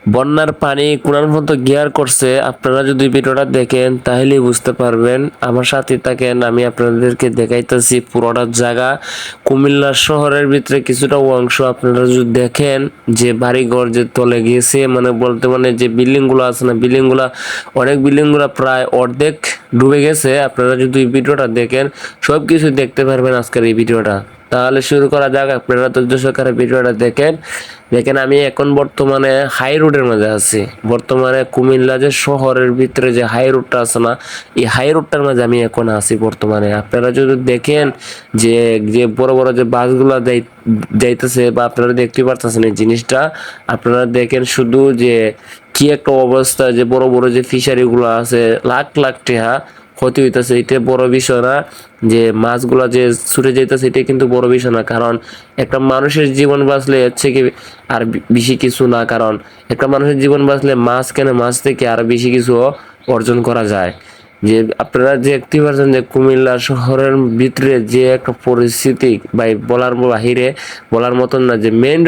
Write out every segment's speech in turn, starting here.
বন্যার পানি কোনার মতো গিয়ার করছে। আপনারা যদি ভিডিওটা দেখেন তাহলেই বুঝতে পারবেন। আমার সাথে থাকেন, আমি আপনাদেরকে দেখাইতেছি পুরোটা জায়গা। কুমিল্লা শহরের ভিতরে কিছুটা অংশ আপনারা যদি দেখেন যে বাড়িঘর যে তলে গিয়েছে, মানে বলতে মানে যে বিল্ডিং গুলো আছে না, বিল্ডিং গুলা অনেক বিল্ডিং গুলা প্রায় অর্ধেক ডুবে গেছে। আপনারা যদি ভিডিওটা দেখেন সবকিছু দেখতে পারবেন আজকের এই ভিডিওটা। তাহলে শুরু করা যাক। আপনারা ধৈর্য সহকারে ভিডিওটা দেখেন। দেখেন আমি এখন বর্তমানে হাই রোডের মধ্যে আছি। বর্তমানে কুমিল্লা যে শহরের ভিতরে যে হাই রোডটা আছে না, এই হাই রোডটার মাঝে আমি এখন আছি বর্তমানে। আপনারা যদি দেখেন যে যে বড় বড় যে বাসগুলা যাইতেছে বা আপনারা দেখতে পারতেছেন এই জিনিসটা, আপনারা দেখেন শুধু যে কি একটা অবস্থা, যে বড় বড় যে ফিশারি গুলো আছে, লাখ লাখ টাকা ক্ষতি হইতেছে। এটা বড় বিষয় না। যে মাছগুলা যে ছুটে যাইতেছে এটা কিন্তু বড় বিষয় না, কারণ একটা মানুষের জীবন বাঁচলে হচ্ছে কি আর বেশি কিছু না। কারণ একটা মানুষের জীবন বাঁচলে মাছ কেন, মাছ থেকে আরো বেশি কিছু অর্জন করা যায়। যে আপনারা যে দেখতে পাচ্ছেন যে কুমিল্লা শহরের ভিতরে যে একটা পরিস্থিতি ভাই বলার বাহিরে, বলার মতন না। যে মেইন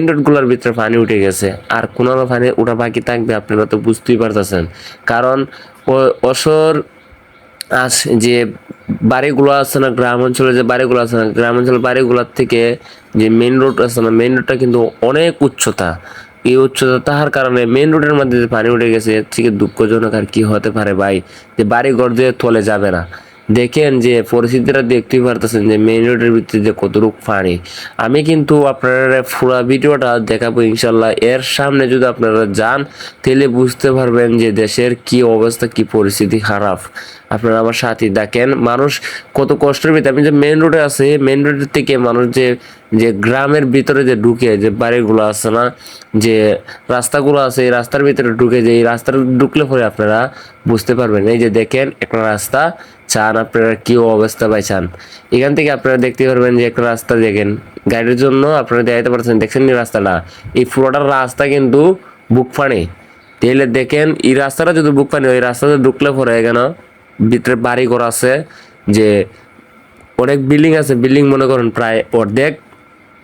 রোড গুলার ভিতরে পানি উঠে গেছে, আর কোনো পানি ওঠা বাকি থাকবে আপনারা তো বুঝতেই পারতেছেন। কারণ অসর আস যে বাড়িগুলো আছে না, গ্রাম অঞ্চলে যে বাড়িগুলো আছে না, গ্রাম অঞ্চলের বাড়িগুলোর থেকে যে মেইন রোড আছে না, মেইন রোডটা কিন্তু অনেক উচ্চতা। এই উচ্চতা তাহার কারণে মেইন রোডের মধ্যে যে পানি উঠে গেছে, এর থেকে দুঃখজনক আর কি হতে পারে ভাই। যে বাড়ি ঘর দিয়ে তলে যাবে না। দেখেন যে পরিস্থিতিটা দেখতেই পারতেছেন যে মেইন রোডের ভিতরে যে কতটুকু পানি। আমি কিন্তু আপনারা পুরো ভিডিওটা দেখাবো ইনশাল্লাহ। এর সামনে যদি আপনারা যান তাহলে বুঝতে পারবেন যে দেশের কি অবস্থা, কি পরিস্থিতি খারাপ। আপনারা আমার সাথে দেখেন মানুষ কত কষ্টের ভিতরে। আমি যে মেইন রোডে আছে, মেইন রোডের থেকে মানুষ যে যে গ্রামের ভিতরে যে ঢুকে যে বাড়িগুলো আছে না, যে রাস্তাগুলো আছে, এই রাস্তার ভিতরে ঢুকে, যে এই রাস্তাটা ঢুকলে পরে আপনারা বুঝতে পারবেন। এই যে দেখেন একটা রাস্তা, চান আপনারা কি অবস্থা ভাই চান। এখান থেকে আপনারা দেখতে পারবেন যে একটা রাস্তা দেখেন গাড়ির জন্য, আপনারা দেখাতে পারছেন, দেখছেন এই রাস্তাটা, এই পুরোটা রাস্তা কিন্তু বুক ফানে। তাহলে দেখেন এই রাস্তাটা যদি বুক ফানে, ওই রাস্তাতে ঢুকলে পরে কেন ভিতরে বাড়ি ঘর আছে, যে অনেক বিল্ডিং আছে। বিল্ডিং মনে করেন প্রায় অর্ধেক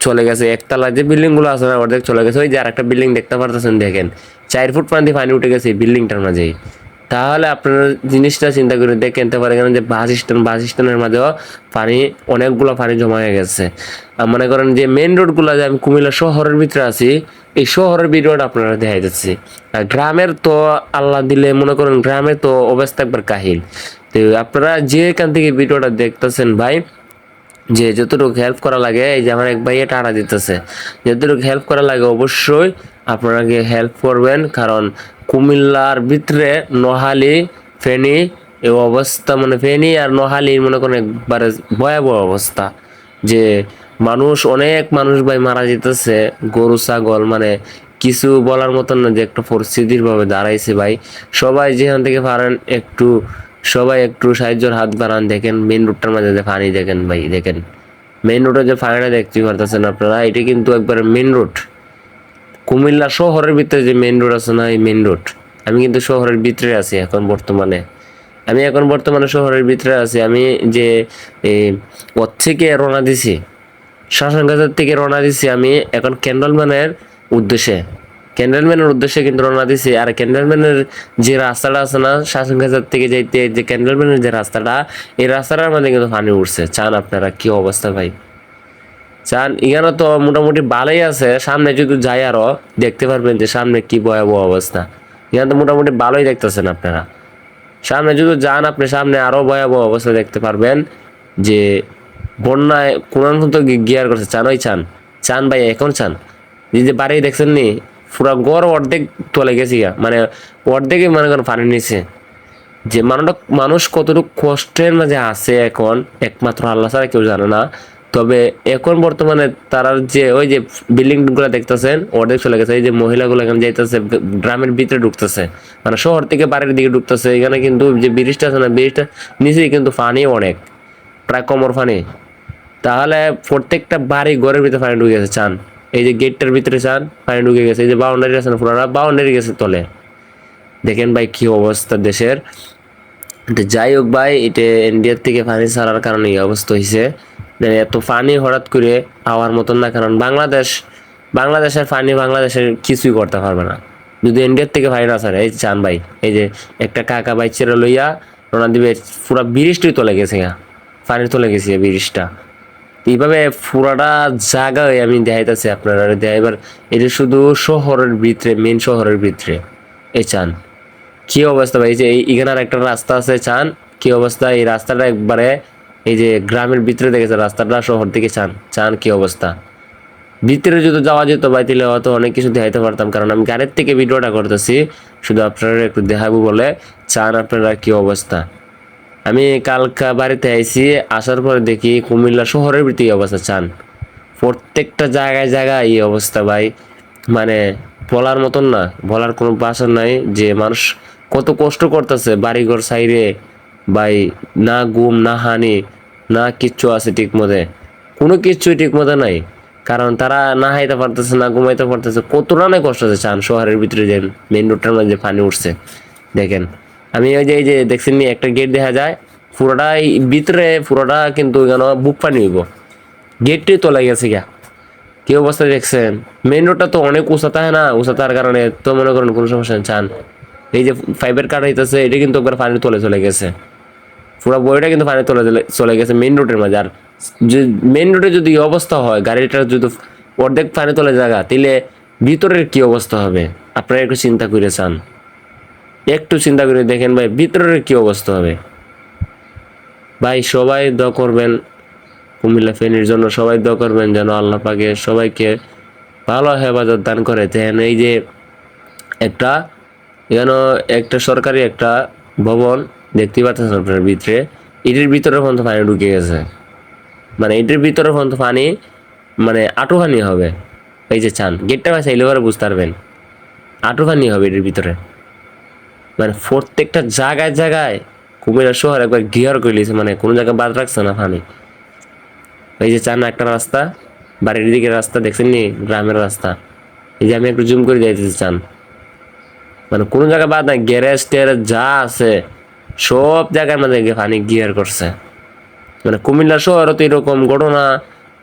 চলে গেছে। একতলা যে বিল্ডিং গুলো আছে না অর্ধেক চলে গেছে। ওই যে আরেকটা বিল্ডিং দেখতে পারতেছেন, দেখেন 4 ফুট পানি উঠে গেছে এই বিল্ডিংটার মাঝেই। তাহলে আপনারা জিনিসটা চিন্তা করে দেখতে পারেন যে বাস স্ট্যান্ডের মাঝেও পানি, অনেকগুলো পানি জমা হয়ে গেছে। মনে করেন যে মেইন রোড গুলা, যে আমি কুমিল্লা শহরের ভিতরে আছি, এই শহরের ভিডিওটা আপনারা দেখা যাচ্ছে। আর গ্রামের তো আল্লাহ দিলে মনে করেন গ্রামে তো অবস্থা একবার কাহিল। তো আপনারা যে এখান থেকে ভিডিওটা দেখতেছেন ভাই, যে যতটুকু হেল্প করা লাগে, এই যে আমার এক ভাইয়ে টাকা দিতেছে, যতটুকু হেল্প করা লাগে অবশ্যই আপনাকে হেল্প করবেন। কারণ কুমিল্লার ভিতরে নোহালি, ফেনী এই অবস্থা, মানে ফেনী আর নোহালি মনে করেন একবারে ভয়াবহ অবস্থা। যে অনেক মানুষ ভাই মারা যেতেছে, গরু ছাগল, মানে কিছু বলার মতন না। যে একটা পরিস্থিতির ভাবে দাঁড়াইছে ভাই। সবাই যেখান থেকে পারেন একটু, সবাই একটু সাহায্যের হাত বাড়ান। দেখেন মেইন রোডটার মাঝে যে পানি, দেখেন ভাই, দেখেন মেইন রোডে যে পানিটা দেখতে পারতেছেন আপনারা, এটা কিন্তু একবার মেইন রোড। কুমিল্লা শহরের ভিতরে যে মেইন রোড আছে না, এই মেইন রোড। আমি কিন্তু শহরের ভিতরে আছি এখন বর্তমানে। আমি এখন বর্তমানে শহরের ভিতরে আছি। আমি যে ওর থেকে রওনা দিছি, শাসনগাছার থেকে রওনা দিছি আমি এখন ক্যান্ডলম্যানের উদ্দেশ্যে কিন্তু রওনা দিছি। আর ক্যান্ডলম্যানের যে রাস্তাটা আছে না, শাসনগাছার থেকে যাইতে, যে ক্যান্ডলম্যানের যে রাস্তাটা, এই রাস্তাটার মধ্যে কিন্তু পানি উঠছে। চান আপনারা কি অবস্থা ভাই, চান। এখানে তো মোটামুটি ভালোই আছে, সামনে যদি যাই আরো দেখতে পারবেন যে সামনে কি ভয়াবহ অবস্থা। এখানে তো মোটামুটি ভালোই দেখতেছেন আপনারা। সামনে যদি যান আপনি, সামনে আরো ভয়াবহ অবস্থা দেখতে পারবেন। যে বন্যায় কোন মতো গিয়ার করছে। চান ওই চান, চান ভাই এখন চান। যে বাড়ি দেখছেন নি, পুরা গড় অর্ধেক চলে গেছি গা, মানে অর্ধেকই মনে করেন পানি নিচে। যে মানুষ কতটুকু কষ্টের মাঝে আছে এখন একমাত্র আল্লাহ ছাড়া কেউ জানে না। তবে এখন বর্তমানে তারা যে ওই যে বিল্ডিং গুলা দেখতেছেন অর্ধেক চলে গেছে। এই যে মহিলাগুলো এখানে যাইতেছে, গ্রামের ভিতরে ঢুকতেছে, মানে শহর থেকে বাড়ির দিকে ঢুকতেছে। এখানে কিন্তু যে ব্রিজটা আছে না, ব্রিজটা নিচেই কিন্তু পানি অনেক, প্রায় কোমর পানি। তাহলে প্রত্যেকটা বাড়ি ঘরের ভিতরে পানি ঢুকে গেছে। চান এই যে গেটটার ভিতরে চান পানি ঢুকে গেছে। এই যে বাউন্ডারি আছে না, পুরো বাউন্ডারি গেছে তলে। দেখেন ভাই কি অবস্থা দেশের। যাই হোক ভাই, এটা ইন্ডিয়ার থেকে পানি ছাড়ার কারণে এই অবস্থা হয়েছে। এত পানি হঠাৎ করে হওয়ার মতন না, কারণ বাংলাদেশ বাংলাদেশের পানি বাংলাদেশের কিছুই করতে পারবে না যদি ইন্ডিয়ার থেকে পানি না ছাড়ে। এই চান ভাই, এই যে একটা কাকা ভাই ছেড়ে লইয়া রোনা দিবে, পুরা ব্রিজটাই চলে গেছে গা, পানি চলে গেছে ব্রিজটা। এইভাবে পুরাটা জায়গায় আমি দেখাইতেছি আপনারা। এবার এটা শুধু শহরের ভিতরে, মেন শহরের ভিতরে। এই চান কি অবস্থা ভাই, এই যে এখানে আর একটা রাস্তা আছে, চান কি অবস্থা। এই রাস্তাটা একবারে এই যে গ্রামের ভিতরে দেখেছে রাস্তাটা, শহর থেকে চান চান কি অবস্থা। ভিতরে যদি যাওয়া যেত ভাই তাহলে হয়তো অনেক কিছু দেখাইতে পারতাম, কারণ আমি গাড়ির থেকে ভিডিওটা করতেছি শুধু আপনারা একটু দেখাবো বলে। চান আপনারা কি অবস্থা। আমি কালকা বাড়িতে আইছি, আসার পরে দেখি কুমিল্লা শহরের ভিতরে এই অবস্থা। চান প্রত্যেকটা জায়গায় জায়গায় এই অবস্থা ভাই, মানে বলার মতন না, বলার কোনো ভাষা নাই যে মানুষ কত কষ্ট করতেছে বাড়িঘর সাইরে ভাই। না ঘুম না হানি না কিচ্ছু আছে ঠিক মতে, কোনো কিচ্ছুই ঠিক মতো নাই, কারণ তারা না খাইতে পারতেছে না ঘুমাইতে পারতেছে। কতটা না কষ্ট আছে চান শহরের ভিতরে, যে মেন রোডটার মধ্যে পানি উঠছে দেখেন। আমি ওই যে এই যে দেখছেন নি একটা গেট দেখা যায়, পুরোটাই ভিতরে, পুরোটা কিন্তু কেন বুক পানি হইব, গেটটি তোলা গেছে গা। কি অবস্থা দেখছেন। মেইন রোডটা তো অনেক উঁচা থাকে না, উঁচা থাকার কারণে তো মনে করেন কোনো সমস্যা নেই। চান এই যে ফাইবার কাট হইতেছে, এটা কিন্তু একবার পানি তোলে চলে গেছে, পুরো বইটা কিন্তু পানি তোলে চলে গেছে মেইন রোডের মাঝে। আর মেইন রোডে যদি এই অবস্থা হয়, গাড়িটার যদি অর্ধেক পানি তোলে জায়গা, তাহলে ভিতরের কি অবস্থা হবে আপনারা একটু চিন্তা করে চান, একটু চিন্তা করে দেখেন ভাই ভিতরের কি অবস্থা হবে। ভাই সবাই দোয়া করবেন কুমিল্লা ফেনীর জন্য, সবাই দোয়া করবেন যেন আল্লাহ পাকে সবাইকে ভালো হেফাজত দান করে দেন। এই যে একটা এখানে একটা সরকারি একটা ভবন দেখতে পাচ্ছেন আপনার ভিতরে, এটির ভিতরে পর্যন্ত পানি ঢুকে গেছে, মানে এটির ভিতরে পর্যন্ত পানি মানে আঁটুখানি হবে। এই যে চান গেটটা ভাই চাইলে পরে বুঝতে পারবেন, আঁটুখানি হবে এটির ভিতরে, মানে প্রত্যেকটা জায়গায় জায়গায় কুমিল্লা শহর একবার ঘিয়ার করে লিয়েছে, মানে কোনো জায়গায় বাদ রাখছে না পানি। এই যে চান একটা রাস্তা, বাড়ির দিকে রাস্তা দেখছেন নি, গ্রামের রাস্তা। এই যে আমি একটু জুম করে দিতেছি চান, মানে কোনো জায়গায় বাদ নাই, গ্যারেজ ট্যারেজ যা আছে সব জায়গার মধ্যে পানি গিয়ার করছে। মানে কুমিল্লা শহরও তো এরকম ঘটনা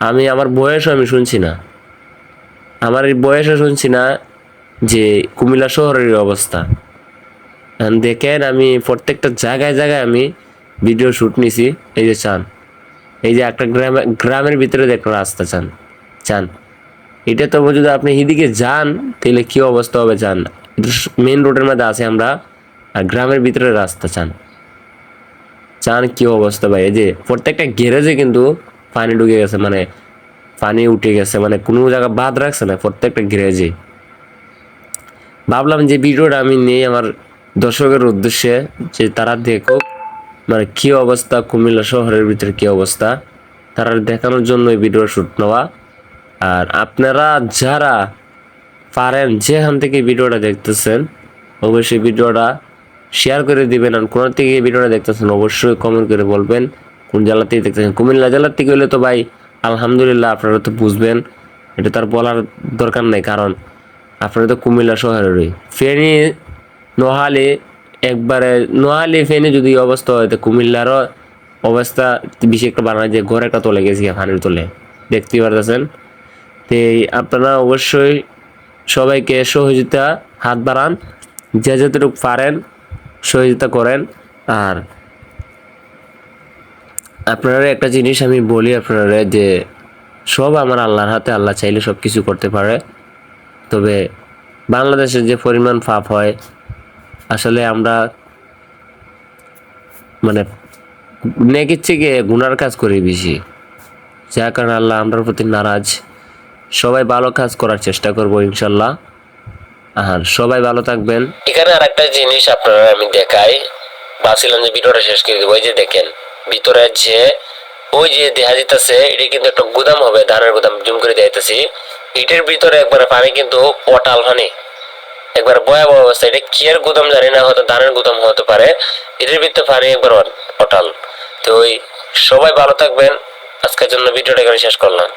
আমি আমার বয়সও আমি শুনছি না, আমার এই বয়সে শুনছি না যে কুমিল্লা শহরের অবস্থা। দেখেন আমি প্রত্যেকটা জায়গায় জায়গায় আমি ভিডিও শুট নিছি। এই যে চান, এই যে একটা গ্রামের ভিতরে একটা রাস্তা চান চান, এটা তো যদি আপনি এদিকে যান তাহলে কি অবস্থা হবে চান। মেন রোডের মধ্যে আছে আমরা, আর গ্রামের ভিতরে রাস্তা চান চান কি অবস্থা ভাই। এই যে প্রত্যেকটা গ্যারেজে কিন্তু পানি ঢুকে গেছে, মানে পানি উঠে গেছে, মানে কোনো জায়গা বাদ রাখছে না, প্রত্যেকটা গ্যারেজে। ভাবলাম যে ভিডিওটা আমি নেই আমার দর্শকের উদ্দেশ্যে, যে তারা দেখুক মানে কি অবস্থা কুমিল্লা শহরের ভিতরে কি অবস্থা, তারা দেখানোর জন্য এই ভিডিও শুট নেওয়া। আর আপনারা যারা পারেন যেখান থেকে ভিডিওটা দেখতেছেন অবশ্যই ভিডিওটা শেয়ার করে দিবেন। আর কোন থেকে ভিডিওটা দেখতেছেন অবশ্যই কমেন্ট করে বলবেন কোন জেলা থেকে দেখতেছেন। কুমিল্লা জেলার থেকে হলে তো ভাই আলহামদুলিল্লাহ, আপনারা তো বুঝবেন, এটা তার বলার দরকার নেই, কারণ আপনারা তো কুমিল্লা শহরেরই। ফেনী নোহালি, একবারে নোহালি ফেনী যদি অবস্থা হয়, তো কুমিল্লারও অবস্থা বেশি একটা বানায়, যে ঘর একটা তোলে গেছে পানির তোলে দেখতেই পারতেছেন। তো আপনারা অবশ্যই সবাইকে সহযোগিতা হাত বাড়ান, যে যতটুকু পারেন সহযোগিতা করেন। আর আপনারা একটা জিনিস আমি বলি আপনারা, যে সব আমার আল্লাহর হাতে, আল্লাহ চাইলে সব কিছু করতে পারে। তবে বাংলাদেশের যে পরিমাণ পাপ হয়, আসলে আমরা মানে নেকির থেকে গুনার কাজ করি বেশি, যার কারণে আল্লাহ আমরার প্রতি নারাজ। সবাই ভালো কাজ করার চেষ্টা করবো ইনশাল্লাহ। আর সবাই ভালো থাকবেন। এখানে আর একটা জিনিস আপনারা আমি দেখাই, ভাবছিলাম যে ভিডিওটা শেষ করে দেবো। ওই যে দেখেন ভিতরে যে ওই যে দেখা যেতেছে, এটা কিন্তু একটা গুদাম হবে, ধানের গুদাম, জুম করে দেখাইতেছি। এটার ভিতরে একবার পানি কিন্তু পটাল পানি, একবার ভয়াবহ অবস্থা। এটা কি আর গুদাম জানি না, হয়তো ধানের গুদাম হতে পারে। এটার ভিতরে পানি একবার পটাল। তো ওই সবাই ভালো থাকবেন, আজকের জন্য ভিডিওটা এখানে শেষ করলাম।